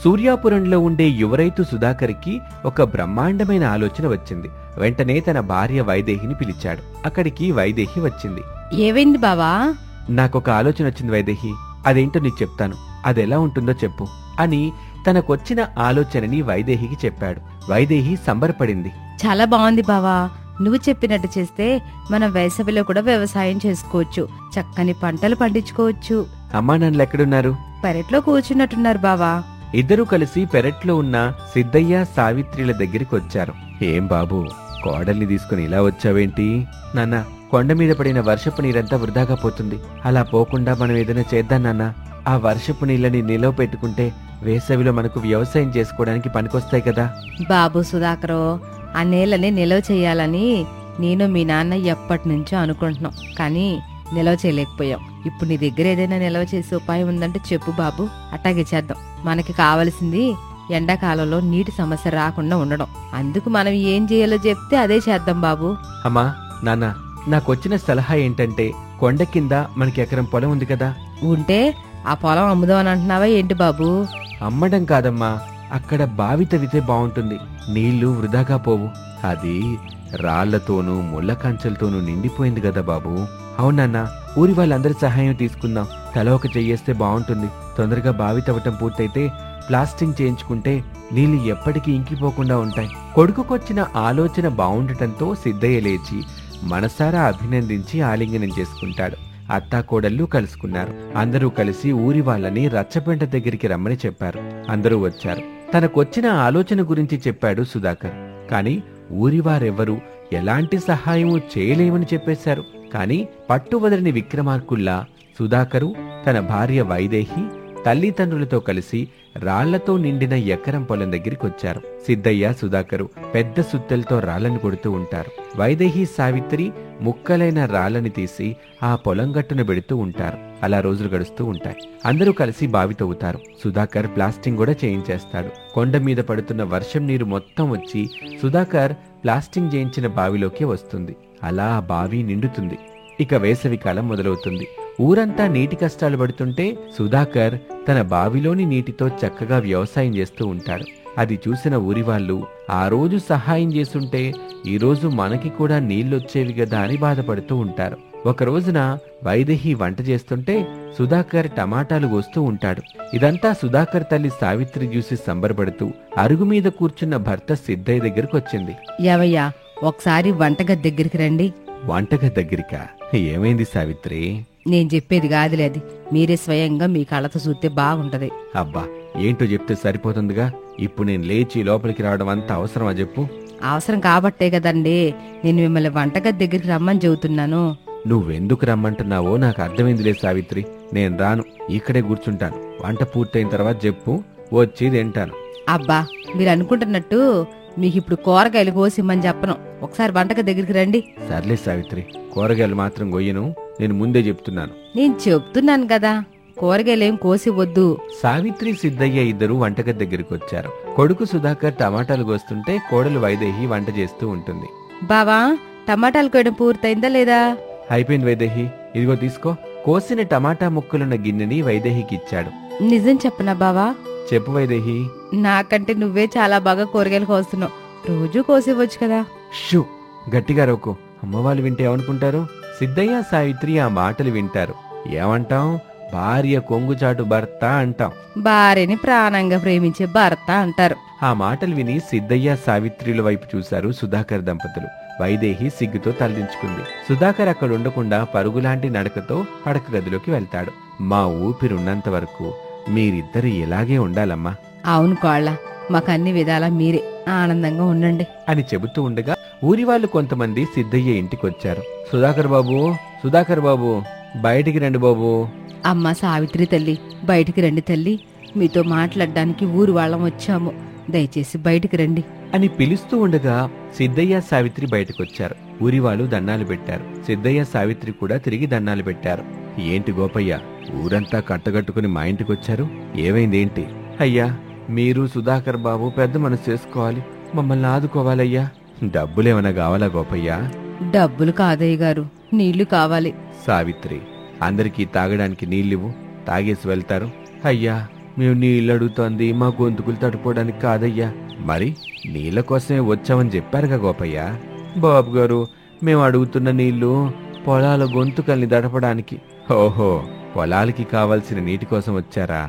సూర్యాపురంలో ఉండే యువరైతు సుధాకర్కి ఒక బ్రహ్మాండమైన ఆలోచన వచ్చింది. వెంటనే తన భార్య వైదేహిని పిలిచాడు. అక్కడికి వైదేహి వచ్చింది. ఏవైంది బావా? నాకొక ఆలోచన వచ్చింది వైదేహి, అదేంటో నీకు చెప్తాను, అదెలా ఉంటుందో చెప్పు అని తనకొచ్చిన ఆలోచనని వైదేహికి చెప్పాడు. వైదేహి సంబరపడింది. చాలా బాగుంది బావా. నువ్వు చెప్పినట్టు చేస్తే మనం వేసవిలో కూడా వ్యవసాయం చేసుకోవచ్చు, చక్కని పంటలు పండించుకోవచ్చు. అమ్మా నాన్నలు ఎక్కడున్నారు? పెరట్లో కూర్చున్నట్టున్నారు బావా. ఇద్దరూ కలిసి పెరట్లో ఉన్న సిద్ధయ్య సావిత్రిల దగ్గరికి వచ్చారు. ఏం బాబు, కోడల్ని తీసుకుని ఇలా వచ్చావేంటి? నాన్న, కొండ మీద పడిన వర్షపు నీరంతా వృధాగా పోతుంది. అలా పోకుండా మనం ఏదైనా చేద్దాం నాన్న. ఆ వర్షపు నీళ్ళని నిలవ పెట్టుకుంటే వేసవిలో మనకు వ్యవసాయం చేసుకోవడానికి పనికొస్తాయి కదా. బాబు సుధాకరో, ఆ నీళ్ళని నిలవ చెయ్యాలని నేను మీ నాన్న ఎప్పటి నుంచో అనుకుంటున్నాం, కానీ నిలవ చేయలేకపోయాం. ఇప్పుడు నీ దగ్గర ఏదైనా నిలవ చేసే ఉపాయం ఉందంటే చెప్పు బాబు, అట్టాగే చేద్దాం. మనకి కావలసింది ఎండాకాలంలో నీటి సమస్య రాకుండా ఉండడం. అందుకు మనం ఏం చేయాలో చెప్తే అదే చేద్దాం బాబు. అమ్మా నాన్న, నాకొచ్చిన సలహా ఏంటంటే, కొండ కింద మనకి ఎకరం పొలం ఉంది కదా. ఉంటే ఆ పొలం అమ్ముదాం అని అంటున్నావా ఏంటి బాబు? అమ్మడం కాదమ్మా, అక్కడ బావి తవ్వితే బాగుంటుంది. నీళ్లు వృధాగా పోవు. అది రాళ్లతోనూ ముళ్ళ కంచెలతోనూ నిండిపోయింది కదా బాబు. అవునన్నా, ఊరి వాళ్ళందరి సహాయం తీసుకుందాం. తల ఒక చెయ్యేస్తే బాగుంటుంది. తొందరగా బావి తవ్వటం పూర్తయితే ప్లాస్టింగ్ చేయించుకుంటే నీళ్లు ఎప్పటికీ ఇంకిపోకుండా ఉంటాయి. కొడుకుకొచ్చిన ఆలోచన బాగుండటంతో సిద్ధయ్య లేచి మనసారా అభినందించి ఆలింగనం చేసుకుంటాడు. అత్తాకోడళ్ళు కలుసుకున్నారు. అందరూ కలిసి ఊరి వాళ్ళని రచ్చపెంట దగ్గరికి రమ్మని చెప్పారు. అందరూ వచ్చారు. తనకొచ్చిన ఆలోచన గురించి చెప్పాడు సుధాకర్. కాని ఊరివారెవ్వరూ ఎలాంటి సహాయమూ చేయలేమని చెప్పేశారు. కాని పట్టువదలని విక్రమార్కుల్లా సుధాకరు, తన భార్య వైదేహి తల్లిదండ్రులతో కలిసి రాళ్లతో నిండిన ఎకరం పొలం దగ్గరికొచ్చారు. సిద్ధయ్య, సుధాకరు పెద్ద సుత్తెలతో రాళ్లను కొడుతూ ఉంటారు. వైదేహి, సావిత్రి ముక్కలైన రాళ్లని తీసి ఆ పొలం గట్టున పెడుతూ ఉంటారు. అలా రోజులు గడుస్తూ ఉంటాయి. అందరూ కలిసి బావి తవ్వుతారు. సుధాకర్ ప్లాస్టింగ్ కూడా చేయించేస్తాడు. కొండ మీద పడుతున్న వర్షం నీరు మొత్తం వచ్చి సుధాకర్ ప్లాస్టింగ్ చేయించిన బావిలోకి వస్తుంది. అలా ఆ బావి నిండుతుంది. ఇక వేసవి కాలం మొదలవుతుంది. ఊరంతా నీటి కష్టాలు పడుతుంటే సుధాకర్ తన బావిలోని నీటితో చక్కగా వ్యవసాయం చేస్తూ ఉంటాడు. అది చూసిన ఊరి వాళ్ళు ఆ రోజు సహాయం చేసుంటే ఈ రోజు మనకి కూడా నీళ్లొచ్చేవి కదా అని బాధపడుతూ ఉంటారు. ఒక రోజున వైదేహి వంట చేస్తుంటే సుధాకర్ టమాటాలు కోస్తూ ఉంటాడు. ఇదంతా సుధాకర్ తల్లి సావిత్రి చూసి సంబరపడుతూ అరుగు మీద కూర్చున్న భర్త సిద్ధయ్య దగ్గరకు వచ్చింది. ఏవయ్యా, ఒకసారి వంటగది దగ్గరికి రండి. వంటగది దగ్గరికా? ఏమైంది సావిత్రి? నేను చెప్పేది కాదులేదు, మీరే స్వయంగా మీ కళ్ళతో చూస్తే బాగుంటది. అబ్బా, ఏంటో చెప్తే సరిపోతుందిగా. ఇప్పుడు నేను లేచి లోపలికి రావడం అంత అవసరమా చెప్పు? అవసరం కాబట్టే కదండి నేను మిమ్మల్ని వంటగది దగ్గరికి రమ్మని చెబుతున్నాను. నువ్వెందుకు రమ్మంటున్నావో నాకు అర్థమైందిలే సావిత్రి. నేను రాను, ఇక్కడే కూర్చుంటాను. వంట పూర్తయిన తర్వాత చెప్పు, వచ్చి తింటాను. అబ్బా, మీరు అనుకుంటున్నట్టు మీకు ఇప్పుడు కూరగాయలు కోసిమ్మని చెప్పను. ఒకసారి వంటగది దగ్గరికి రండి. సర్లే సావిత్రి, కూరగాయలు మాత్రం కొయ్యను, నేను ముందే చెప్తున్నాను. నేను చెప్తున్నాను కదా, కూరగాయలేం కోసి వద్దు. సావిత్రి, సిద్ధయ్య ఇద్దరు వంటగది దగ్గరికి వచ్చారు. కొడుకు సుధాకర్ టమాటాలు కోస్తుంటే కోడలు వైదేహి వంట చేస్తూ ఉంటుంది. బావా, టమాటాలు కోయడం పూర్తయిందా లేదా? అయిపోయింది వైదేహి, ఇదిగో తీసుకో. కోసిన టమాటా ముక్కలున్న గిన్నెని వైదేహికి ఇచ్చాడు. నిజం చెప్పనా బావా? చెప్పు వైదేహి. నాకంటే నువ్వే చాలా బాగా కూరగాయలు కోస్తున్నావు. రోజూ కోసివ్వచ్చు కదా. షూ, గట్టిగా రోకో, అమ్మవాళ్ళు వింటే ఏమనుకుంటారు? సిద్ధయ్య, సావిత్రి ఆ మాటలు వింటారు. ఏమంటాం? భార్య కొంగుచాటు భర్త అంటాం. భార్యని ప్రాణంగా ప్రేమించే భర్త అంటారు. ఆ మాటలు విని సిద్ధయ్య, సావిత్రిల వైపు చూశారు సుధాకర్ దంపతులు. వైదేహి సిగ్గుతో తలదించుకుంది. సుధాకర్ అక్కడ ఉండకుండా పరుగులాంటి నడకతో పడక గదిలోకి వెళ్తాడు. మా ఊపిరున్నంత వరకు మీరిద్దరు ఇలాగే ఉండాలమ్మా. అవును కోళ్ళ, మాకన్ని విధాలా మీరే ఆనందంగా ఉండండి అని చెబుతూ ఉండగా ఊరి వాళ్ళు కొంతమంది సిద్ధయ్య ఇంటికొచ్చారు. సుధాకర్ బాబు, సుధాకర్ బాబు, బయటికి రండి బాబు. అమ్మా సావిత్రి తల్లి, బయటికి రండి తల్లి. మీతో మాట్లాడడానికి ఊరు వాళ్ళం వచ్చాము, దయచేసి బయటికి రండి అని పిలుస్తూ ఉండగా సిద్ధయ్య, సావిత్రి బయటకొచ్చారు. ఊరి వాళ్ళు దన్నాలు పెట్టారు. సిద్ధయ్య, సావిత్రి కూడా తిరిగి దన్నాలు పెట్టారు. ఏంటి గోపయ్య, ఊరంతా కట్టగట్టుకుని మా ఇంటికొచ్చారు? ఏమైందేంటి? అయ్యా, మీరు సుధాకర్ బాబు పెద్ద మనసు చేసుకోవాలి, మమ్మల్ని ఆదుకోవాలయ్యా. డబ్బులేమన్నా కావాలా గోపయ్య? డబ్బులు కాదయ్య గారు, నీళ్లు కావాలి. సావిత్రి, అందరికీ తాగడానికి నీళ్ళివ్వు, తాగేసి వెళ్తారు. అయ్యా, మేము నీళ్ళు అడుగుతోంది మా గొంతుకులు తడుపుకోవడానికి కాదయ్యా. మరి నీళ్ళ కోసమే వచ్చామని చెప్పారుగా గోపయ్య. బాబు గారు, మేము అడుగుతున్న నీళ్లు పొలాల గొంతుకల్ని దడపడానికి. ఓహో, పొలాలకి కావలసిన నీటి కోసం వచ్చారా?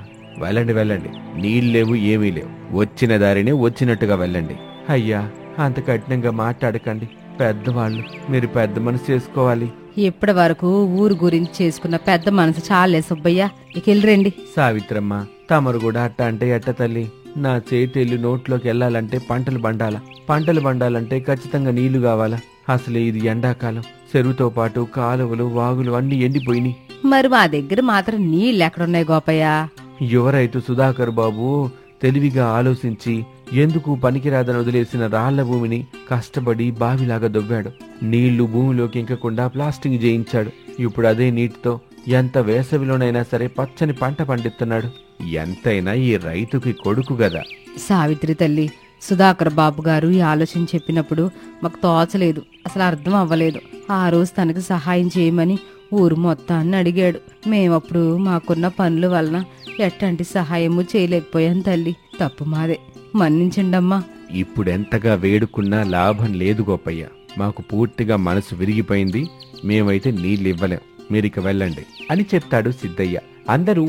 వెళ్ళండి వెళ్ళండి, నీళ్ళేవు ఏమీ లేవు, వచ్చిన దారినే వచ్చినట్టుగా వెళ్ళండి. అయ్యా, అంత కఠినంగా మాట్లాడకండి, పెద్దవాళ్ళు, మీరు పెద్ద మనసు చేసుకోవాలి. ఇప్పటి వరకు ఊరు గురించి చేసుకున్న పెద్ద మనసు చాలే సుబ్బయ్య, ఇక వెళ్ళిరండి. సావిత్రమ్మ, తమరు కూడా అట్ట అంటే ఎట్ట తల్లి? నా చేతెళ్ళి నోట్లోకి వెళ్ళాలంటే పంటలు బండాలంటే ఖచ్చితంగా నీళ్లు కావాలా? అసలు ఇది ఎండాకాలం, చెరువుతో పాటు కాలువలు వాగులు అన్ని ఎండిపోయినాయి. మరి మా దగ్గర మాత్రం నీళ్ళు ఎక్కడున్నాయి గోపయ్య? యువ రైతు సుధాకర్ బాబు తెలివిగా ఆలోచించి ఎందుకు పనికిరాదని వదిలేసిన రాళ్ల భూమిని కష్టపడి బావిలాగా దొవ్వాడు. నీళ్లు భూమిలోకి ఇంకకుండా ప్లాస్టింగ్ చేయించాడు. ఇప్పుడు అదే నీటితో ఎంత వేసవిలోనైనా సరే పచ్చని పంట పండిస్తున్నాడు. ఎంతైనా ఈ రైతుకి కొడుకు గదా. సావిత్రి తల్లి, సుధాకర్ బాబు గారు ఈ ఆలోచన చెప్పినప్పుడు మాకు తోచలేదు, అసలు అర్థం అవ్వలేదు. ఆ రోజు తనకి సహాయం చేయమని ఊరు మొత్తాన్ని అడిగాడు. మేమప్పుడు మాకున్న పనుల వలన ఎట్లాంటి సహాయము చేయలేకపోయాం తల్లి, తప్పు మాదే, మన్నించండమ్మా. ఇప్పుడెంతగా వేడుకున్నా లాభం లేదు గోపయ్య. మాకు పూర్తిగా మనసు విరిగిపోయింది. మేమైతే నీళ్ళివ్వలేం, మీరిక వెళ్ళండి అని చెప్తాడు సిద్ధయ్య. అందరూ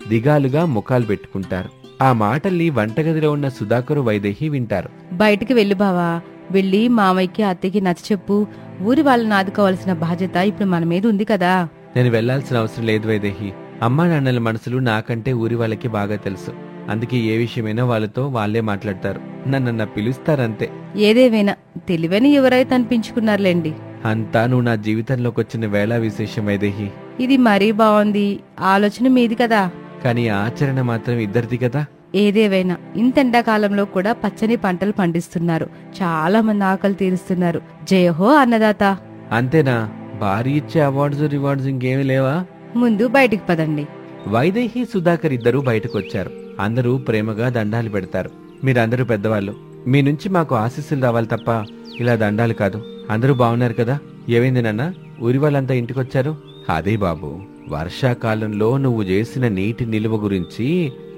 దిగాలుగా ముఖాలు పెట్టుకుంటారు. ఆ మాటల్ని వంటగదిలో ఉన్న సుధాకరు వైదేహి వింటారు. బయటికి వెళ్ళి బావా, వెళ్ళి మామయ్యకి అత్తయ్యకి నచ్చ చెప్పు. ఊరి వాళ్ళని ఆదుకోవాల్సిన బాధ్యత ఇప్పుడు మన మీద ఉంది కదా. నేను వెళ్లాల్సిన అవసరం లేదు వైదేహి. అమ్మా నాన్నల మనసులు నాకంటే ఊరి వాళ్ళకి బాగా తెలుసు. అందుకే ఏ విషయమైనా వాళ్ళతో వాళ్లే మాట్లాడతారు, నన్ను పిలుస్తారంతే. ఏదేమైనా తెలివని ఎవరైతే అనిపించుకున్నారులేండి. అంతా నువ్వు నా జీవితంలోకి వచ్చిన వేళ విశేషం వైదేహి. ఇది మరీ బాగుంది, ఆలోచన మీది కదా, కానీ ఆచరణ మాత్రం ఇద్దరిది కదా. ఏదేవైనా ఇంత ఎండాకాలంలో కూడా పచ్చని పంటలు పండిస్తున్నారు, చాలా మంది ఆకలి తీరుస్తున్నారు. జయహో అన్నదాత. అంతేనా? భారీ ఇచ్చే అవార్డ్స్ రివార్డ్స్ ఇంకేమీ లేవా? ముందు బయటికి పదండి. వైదేహి సుధాకర్ ఇద్దరూ బయటకొచ్చారు. అందరూ ప్రేమగా దండాలు పెడతారు. మీరందరూ పెద్దవాళ్ళు, మీ నుంచి మాకు ఆశీస్సులు రావాలి తప్ప ఇలా దండాలు కాదు. అందరూ బాగున్నారు కదా? ఏమైంది నాన్న, ఊరి వాళ్ళంతా ఇంటికొచ్చారు? అదే బాబు, వర్షాకాలంలో నువ్వు చేసిన నీటి నిలువ గురించి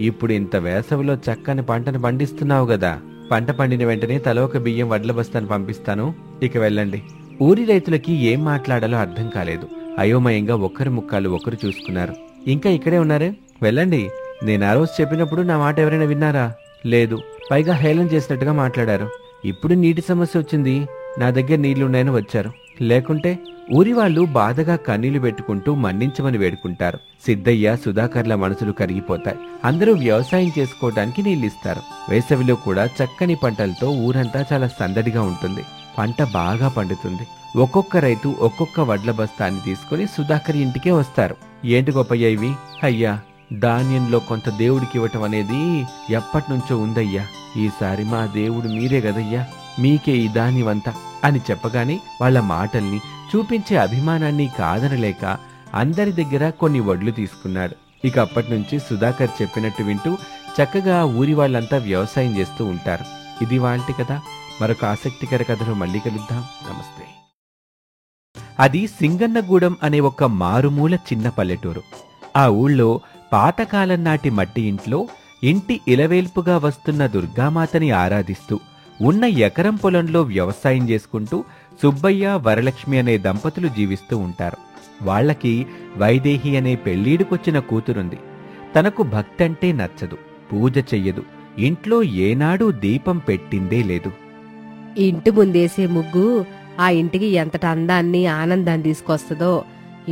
ఇప్పుడు ఇంత వేసవిలో చక్కని పంటను పండిస్తున్నావు గదా. పంట పండిన వెంటనే తల ఒక బియ్యం వడ్ల బస్తాను పంపిస్తాను, ఇక వెళ్ళండి. ఊరి రైతులకి ఏం మాట్లాడాలో అర్థం కాలేదు. అయోమయంగా ఒకరి ముఖాలు ఒకరు చూసుకున్నారు. ఇంకా ఇక్కడే ఉన్నారే, వెళ్ళండి. నేను ఆ రోజు చెప్పినప్పుడు నా మాట ఎవరైనా విన్నారా? లేదు. పైగా హేళన చేసినట్టుగా మాట్లాడారు. ఇప్పుడు నీటి సమస్య వచ్చింది, నా దగ్గర నీళ్లున్నాయని వచ్చారు. లేకుంటే ఊరి వాళ్ళు బాధగా కన్నీళ్లు పెట్టుకుంటూ మన్నించమని వేడుకుంటారు. సిద్ధయ్య సుధాకర్ల మనసులు కరిగిపోతాయి. అందరూ వ్యవసాయం చేసుకోవడానికి నీళ్ళిస్తారు. వేసవిలో కూడా చక్కని పంటలతో ఊరంతా చాలా సందడిగా ఉంటుంది. పంట బాగా పండుతుంది. ఒక్కొక్క రైతు ఒక్కొక్క వడ్ల బస్తాన్ని తీసుకుని సుధాకర్ ఇంటికే వస్తారు. ఏంటి గొప్పయ్య ఇవి? అయ్యా, ధాన్యంలో కొంత దేవుడికి ఇవ్వటం అనేది ఎప్పటినుంచో ఉందయ్యా. ఈసారి మా దేవుడు మీరే గదయ్యా, మీకే ఈ ధాన్యమంతా అని చెప్పగానే వాళ్ల మాటల్ని, చూపించే అభిమానాన్ని కాదనలేక అందరి దగ్గర కొన్ని వడ్లు తీసుకున్నాడు. ఇక అప్పటినుంచి సుధాకర్ చెప్పినట్టు వింటూ చక్కగా ఊరి వాళ్ళంతా వ్యవసాయం చేస్తూ ఉంటారు. ఇది వాల్టి కథ. మరొక ఆసక్తికర కథలో మళ్ళీ కలుద్దాం. నమస్తే. అది సింగన్నగూడెం అనే ఒక మారుమూల చిన్న పల్లెటూరు. ఆ ఊళ్ళో పాతకాలం నాటి మట్టి ఇంట్లో ఇంటి ఇలవేల్పుగా వస్తున్న దుర్గామాతని ఆరాధిస్తూ ఉన్న ఎకరం పొలంలో వ్యవసాయం చేసుకుంటూ సుబ్బయ్య వరలక్ష్మి అనే దంపతులు జీవిస్తూ ఉంటారు. వాళ్లకి వైదేహి అనే పెళ్లీడుకొచ్చిన కూతురుంది. తనకు భక్తంటే నచ్చదు, పూజ చెయ్యదు, ఇంట్లో ఏనాడూ దీపం పెట్టిందే లేదు. ఇంటి ముందేసే ముగ్గు ఆ ఇంటికి ఎంతటి అందాన్ని ఆనందాన్ని తీసుకొస్తుందో.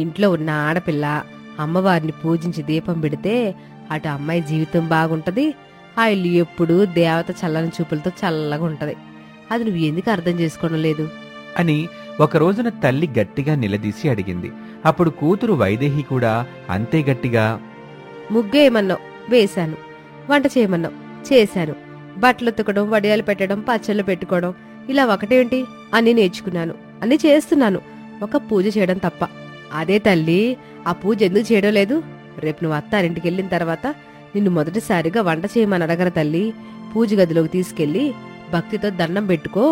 ఇంట్లో ఉన్న ఆడపిల్ల అమ్మవారిని పూజించి దీపం పెడితే అటు అమ్మాయి జీవితం బాగుంటది, ఆ ఇల్లు ఎప్పుడూ దేవత చల్లని చూపులతో చల్లగా ఉంటది. అది నువ్వు ఎందుకు అర్థం చేసుకోవడం లేదు అని ఒక రోజున తల్లి గట్టిగా నిలదీసి అడిగింది. అప్పుడు కూతురు వైదేహి కూడా అంతే గట్టిగా, ముగ్గేయమన్నావు వేశాను, వంట చేయమన్నావు చేశాను, బట్టలు ఉతకడం, వడియాలు పెట్టడం, పచ్చళ్ళు పెట్టుకోవడం, ఇలా ఒకటేంటి అన్నీ నేర్చుకున్నాను, అన్నీ చేస్తున్నాను, ఒక పూజ చేయడం తప్ప. అదే తల్లి, ఆ పూజ ఎందుకు చేయడం లేదు? రేపు నువ్వు అత్తారింటికి వెళ్ళిన తర్వాత నిన్ను మొదటిసారిగా వంట చేయమని అడగర తల్లి. పూజ గదిలోకి తీసుకెళ్లి భక్తితో దండం పెట్టుకో,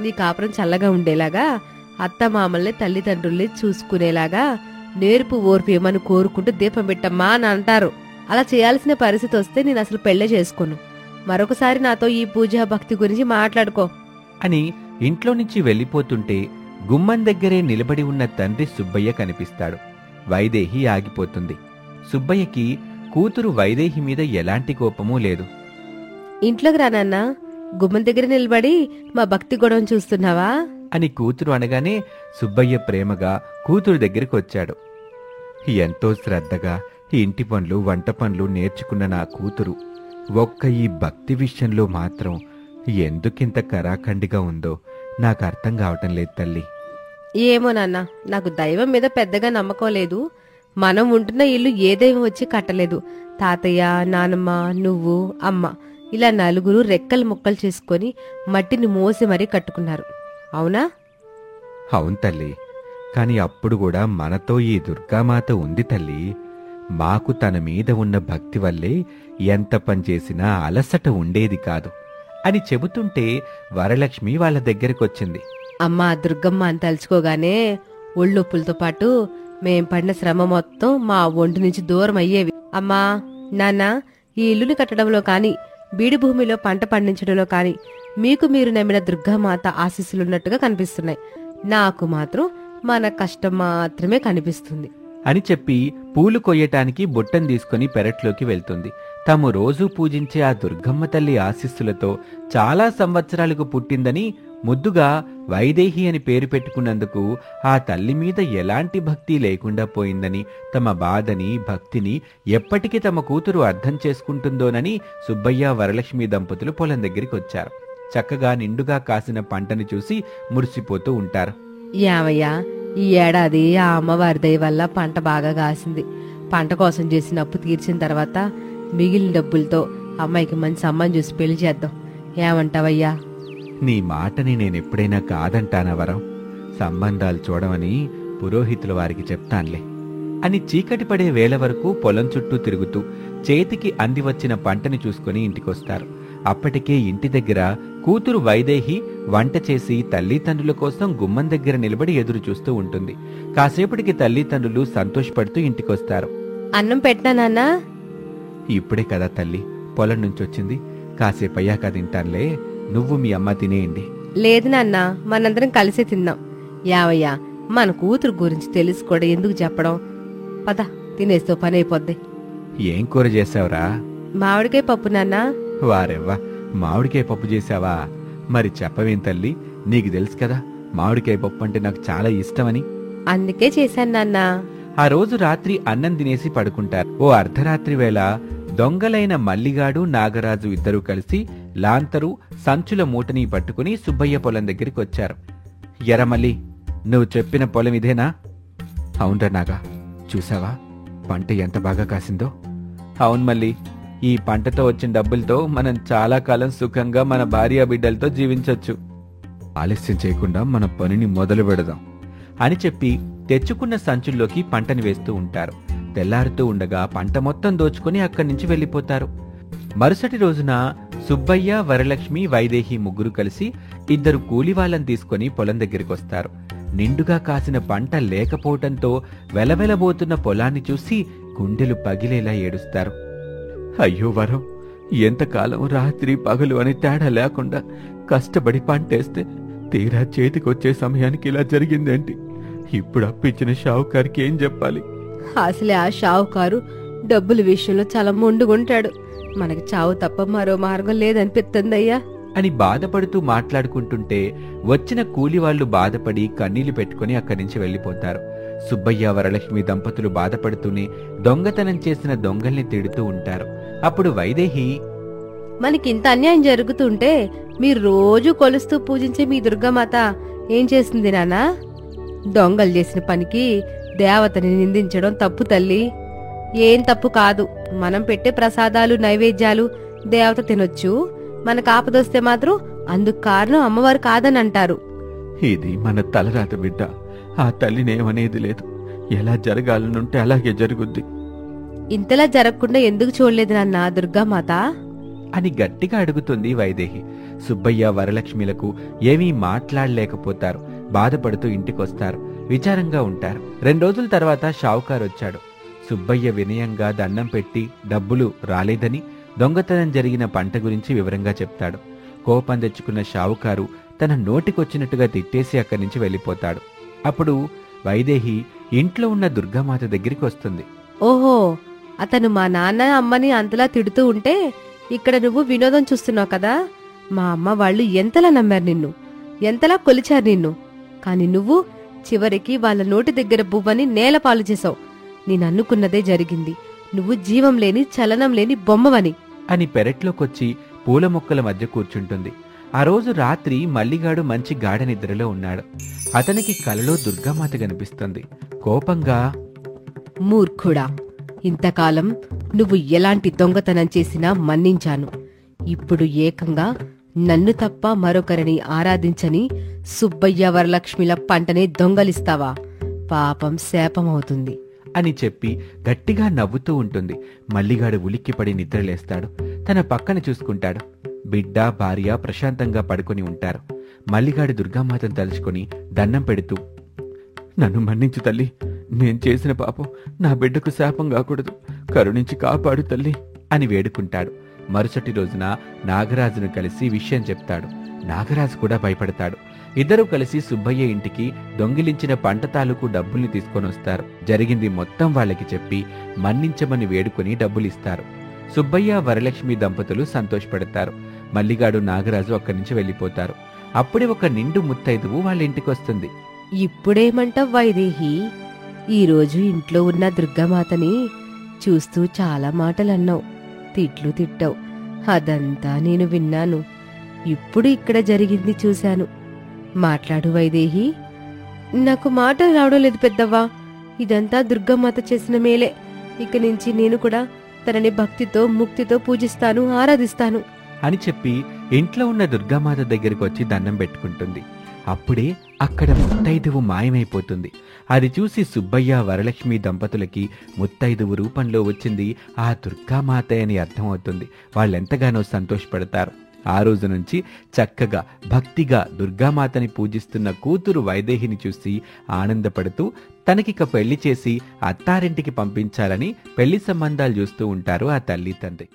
నీ కాపురం చల్లగా ఉండేలాగా, అత్త మామల్ని తల్లిదండ్రుల్ని చూసుకునేలాగా నేర్పు ఓర్పు ఏమని కోరుకుంటూ దీపం పెట్టమ్మా అని అంటారు. అలా చేయాల్సిన పరిస్థితి వస్తే నేను అసలు పెళ్ళే చేసుకోను. మరొకసారి నాతో ఈ పూజా భక్తి గురించి మాట్లాడుకో అని ఇంట్లో నుంచి వెళ్ళిపోతుంటే గుమ్మం దగ్గరే నిలబడి ఉన్న తండ్రి సుబ్బయ్య కనిపిస్తాడు. వైదేహి ఆగిపోతుంది. సుబ్బయ్యకి కూతురు వైదేహి మీద ఎలాంటి కోపమూ లేదు. ఇంట్లోకి రానన్నా, గుమ్మం దగ్గర నిలబడి మా భక్తి గొడవను చూస్తున్నావా అని కూతురు అనగానే సుబ్బయ్య ప్రేమగా కూతురు దగ్గరికి వచ్చాడు. ఎంతో శ్రద్ధగా ఇంటి పనులు వంట పనులు నేర్చుకున్న నా కూతురు ఒక్క ఈ భక్తి విషయంలో మాత్రం ఎందుకింత కరాఖండిగా ఉందో నాకు అర్థం కావటం లేదు తల్లి. ఏమో నాన్న, నాకు దైవం మీద పెద్దగా నమ్మకం లేదు. మనం ఉంటున్న ఇల్లు ఏ దైవం వచ్చి కట్టలేదు. తాతయ్య, నానమ్మ, నువ్వు, అమ్మ ఇలా నలుగురు రెక్కలు ముక్కలు చేసుకొని మట్టిని మోసి మరీ కట్టుకున్నారు. అవునా? అవును తల్లి, కాని అప్పుడు కూడా మనతో ఈ దుర్గామాత ఉంది తల్లి. మాకు తన మీద ఉన్న భక్తి వల్లే ఎంత పనిచేసినా అలసట ఉండేది కాదు అని చెబుతుంటే వరలక్ష్మి వాళ్ళ దగ్గరకొచ్చింది. అమ్మా దుర్గమ్మ అని తలుచుకోగానే ఒళ్ళొప్పులతో పాటు మేం పడిన శ్రమ మొత్తం మా ఒంటి నుంచి దూరం అయ్యేవి. అమ్మా, నాన్న, ఈ ఇల్లుని కట్టడంలో కాని బీడి భూమిలో పంట పండించడంలో కాని మీకు మీరు నమ్మిన దుర్గామాత ఆశీస్సులున్నట్టుగా కనిపిస్తున్నాయి. నాకు మాత్రం మన కష్టం మాత్రమే కనిపిస్తుంది అని చెప్పి పూలు కొయ్యటానికి బుట్టం తీసుకుని పెరట్లోకి వెళ్తుంది. తాము రోజూ పూజించే ఆ దుర్గమ్మ తల్లి ఆశీస్సులతో చాలా సంవత్సరాలకు పుట్టిందని ముద్దుగా వైదేహి అని పేరు పెట్టుకున్నందుకు ఆ తల్లి మీద ఎలాంటి భక్తి లేకుండా పోయిందని, తమ బాధని భక్తిని ఎప్పటికీ తమ కూతురు అర్థం చేసుకుంటుందోనని సుబ్బయ్య వరలక్ష్మి దంపతులు పొలం దగ్గరికి వచ్చారు. చక్కగా నిండుగా కాసిన పంటని చూసి మురిసిపోతూ ఉంటారు. యావయ్యా, ఈ ఏడాది ఆ అమ్మవారి దయ వల్ల పంట బాగా కాసింది. పంట కోసం చేసిన అప్పు తీర్చిన తర్వాత మిగిలిన డబ్బులతో అమ్మాయికి మంచి సంబంధం చూసి పెళ్లి చేద్దాం. ఏమంటావయ్యా? నీ మాటని నేనెప్పుడైనా కాదంటానా వరం? సంబంధాలు చూడమని పురోహితుల వారికి చెప్తాన్లే అని చీకటి పడే వేళ వరకు పొలం చుట్టూ తిరుగుతూ చేతికి అందివచ్చిన పంటని చూసుకుని ఇంటికొస్తారు. అప్పటికే ఇంటి దగ్గర కూతురు వైదేహి వంట చేసి తల్లిదండ్రుల కోసం గుమ్మం దగ్గర నిలబడి ఎదురు చూస్తూ ఉంటుంది. కాసేపటికి తల్లిదండ్రులు సంతోషపడుతూ ఇంటికొస్తారు. అన్నం పెట్టనా నాన్నా? ఇప్పుడే కదా తల్లి పొలం నుంచొచ్చింది, కాసేపయ్యాక తింటానులే, నువ్వు మీ అమ్మ తినేయండి. లేదు నాన్న, మనందరం కలిసే తిందాం. యావయ్యా, మన కూతురు గురించి తెలిసి కూడా ఎందుకు చెప్పడం? పద, తినేస్తూ పని అయిపోద్ది. ఏం కూర చేసావురా? మామిడికాయ పప్పు నాన్నా. వారెవ్వా, మామిడికాయ పప్పు చేశావా? మరి చెప్పవేం తల్లి, నీకు తెలుసు కదా మామిడికాయ పప్పు అంటే నాకు చాలా ఇష్టమని. అందుకే చేశాను నాన్నా. ఆ రోజు రాత్రి అన్నం తినేసి పడుకుంటారు. ఓ అర్ధరాత్రి వేళ దొంగలైన మల్లిగాడు నాగరాజు ఇద్దరూ కలిసి లాంతరు సంచుల మూటని పట్టుకుని సుబ్బయ్య పొలం దగ్గరికి వచ్చారు. ఎరమల్లి, నువ్వు చెప్పిన పొలం ఇదేనా? అవునరా నాగా, చూసావా పంట ఎంత బాగా కాసిందో? అవును మల్లి, ఈ పంటతో వచ్చిన డబ్బులతో మనం చాలా కాలం సుఖంగా మన భార్య బిడ్డలతో జీవించొచ్చు. ఆలస్యం చేయకుండా మన పనిని మొదలు పెడదాం అని చెప్పి తెచ్చుకున్న సంచుల్లోకి పంటని వేస్తూ ఉంటారు. తెల్లారుతూ ఉండగా పంట మొత్తం దోచుకుని అక్కడి నుంచి వెళ్లిపోతారు. మరుసటి రోజున సుబ్బయ్య, వరలక్ష్మి, వైదేహి ముగ్గురు కలిసి ఇద్దరు కూలివాళ్లను తీసుకుని పొలం దగ్గరికొస్తారు. నిండుగా కాసిన పంట లేకపోవటంతో వెలవెలబోతున్న పొలాన్ని చూసి గుండెలు పగిలేలా ఏడుస్తారు. అయ్యో వరం, ఎంతకాలం రాత్రి పగలు అని తేడా లేకుండా కష్టపడి పంటేస్తే తీరా చేతికొచ్చే సమయానికి ఇలా జరిగిందేంటి? ఇప్పుడు అప్పిచ్చిన షావుకారికి ఏం చెప్పాలి? అసలే ఆ షావుకారు డబ్బుల విషయంలో చాలా మొండుగుంటాడు. మనకి చావు తప్ప మరో మార్గం లేదనిపిస్తుందయ్యా అని బాధపడుతూ మాట్లాడుకుంటుంటే వచ్చిన కూలివాళ్లు బాధపడి కన్నీళ్లు పెట్టుకుని అక్కడి నుంచి వెళ్లిపోతారు. సుబ్బయ్య, వరలక్ష్మి దంపతులు బాధపడుతూనే దొంగతనం చేసిన దొంగల్ని తిడుతూ ఉంటారు. అప్పుడు వైదేహి, మనకింత అన్యాయం జరుగుతుంటే మీరు రోజు కొలుస్తూ పూజించే మీ దుర్గామాత ఏం చేస్తుంది నాన్నా? దొంగలు చేసిన పనికి దేవతని నిందించడం తప్పు తల్లి. ఏం తప్పు కాదు. మనం పెట్టే ప్రసాదాలు, నైవేద్యాలు దేవత తినొచ్చు. మనకు ఆపదొస్తే మాత్రం అందుకు కారణం అమ్మవారు కాదని అంటారు. ఇది మన తలరాత బిడ్డ, ఆ తల్లినేమనేది లేదు. ఎలా జరగాలనుంటే అలాగే జరుగుద్ది. ఇంతలా జరగకుండా ఎందుకు చూడలేదు నాన్న దుర్గామాత అని గట్టిగా అడుగుతుంది వైదేహి. సుబ్బయ్య, వరలక్ష్మిలకు ఏమీ మాట్లాడలేకపోతారు. బాధపడుతూ ఇంటికొస్తారు. విచారంగా ఉంటారు. 2 రోజుల తర్వాత షావుకారు వచ్చాడు. సుబ్బయ్య వినయంగా దండం పెట్టి డబ్బులు రాలేదని, దొంగతనం జరిగిన పంట గురించి వివరంగా చెప్తాడు. కోపం తెచ్చుకున్న షావుకారు తన నోటికొచ్చినట్టుగా తిట్టేసి అక్కడి నుంచి వెళ్ళిపోతాడు. అప్పుడు వైదేహి ఇంట్లో ఉన్న దుర్గామాత దగ్గరికి వస్తుంది. ఓహో, అతను మా నాన్న అమ్మని అంతలా తిడుతూ ఉంటే ఇక్కడ నువ్వు వినోదం చూస్తున్నావు కదా. మా అమ్మ వాళ్ళు ఎంతలా నమ్మారు నిన్ను, ఎంతలా కొలిచారు నిన్ను. కాని నువ్వు చివరికి వాళ్ళ నోటి దగ్గర బువ్వని నేలపాలు చేసావు. నేనన్నుకున్నదే జరిగింది. నువ్వు జీవం లేని చలనం లేని బొమ్మవని అని పెరట్లోకొచ్చి పూల మొక్కల మధ్య కూర్చుంటుంది. ఆ రోజు రాత్రి మల్లిగాడు మంచి గాఢ నిద్రలో ఉన్నాడు. అతనికి కలలో దుర్గామాత కనిపిస్తుంది. కోపంగా, మూర్ఖుడా, ఇంతకాలం నువ్వు ఎలాంటి దొంగతనం చేసినా మన్నించాను. ఇప్పుడు ఏకంగా నన్ను తప్ప మరొకరిని ఆరాధించని సుబ్బయ్య వరలక్ష్మిల పంటనే దొంగలిస్తావా? పాపం శాపమవుతుంది అని చెప్పి గట్టిగా నవ్వుతూ ఉంటుంది. మల్లిగాడు ఉలిక్కిపడి నిద్రలేస్తాడు. తన పక్కన చూసుకుంటాడు. బిడ్డ భార్య ప్రశాంతంగా పడుకొని ఉంటారు. మల్లిగాడు దుర్గామాతను తలుచుకొని దండం పెడుతూ, నన్ను మన్నించు తల్లి, నేను చేసిన పాపం నా బిడ్డకు శాపం కాకూడదు, కరుణించి కాపాడు తల్లి అని వేడుకుంటాడు. మరుసటి రోజున నాగరాజును కలిసి విషయం చెప్తాడు. నాగరాజు కూడా భయపడతాడు. ఇద్దరూ కలిసి సుబ్బయ్య ఇంటికి దొంగిలించిన పంట తాలూకు డబ్బుల్ని తీసుకొని వస్తారు. జరిగింది మొత్తం వాళ్ళకి చెప్పి మన్నించమని వేడుకొని డబ్బులిస్తారు. సుబ్బయ్య వరలక్ష్మి దంపతులు సంతోషపడతారు. మల్లిగాడు నాగరాజు అక్కడి నుంచి వెళ్ళిపోతారు. అప్పుడే ఒక నిండు ముత్తైదువు వాళ్ళ ఇంటికొస్తుంది. ఇప్పుడేమంటావ్ వైదేహి? ఈరోజు ఇంట్లో ఉన్న దుర్గామాతని చూస్తూ చాలా మాటలన్నావు, తిట్లు తిట్టావు. అదంతా నేను విన్నాను. ఇప్పుడు ఇక్కడ జరిగింది చూశాను. మాట్లాడు వైదేహి. నాకు మాట రావడం లేదు పెద్దవ్వా. ఇదంతా దుర్గామాత చేసిన మేలే. ఇక నుంచి నేను కూడా తనని భక్తితో ముక్తితో పూజిస్తాను, ఆరాధిస్తాను అని చెప్పి ఇంట్లో ఉన్న దుర్గామాత దగ్గరికి వచ్చి దండం పెట్టుకుంటుంది. అప్పుడే అక్కడ ముత్తైదువు మాయమైపోతుంది. అది చూసి సుబ్బయ్య వరలక్ష్మి దంపతులకి ముత్తైదువు రూపంలో వచ్చింది ఆ దుర్గామాత అని అర్థమవుతుంది. వాళ్ళెంతగానో సంతోషపడతారు. ఆ రోజు నుంచి చక్కగా భక్తిగా దుర్గామాతని పూజిస్తున్న కూతురు వైదేహిని చూసి ఆనందపడుతూ తనకిక పెళ్లి చేసి అత్తారింటికి పంపించాలని పెళ్లి సంబంధాలు చూస్తూ ఉంటారు ఆ తల్లి తండ్రి.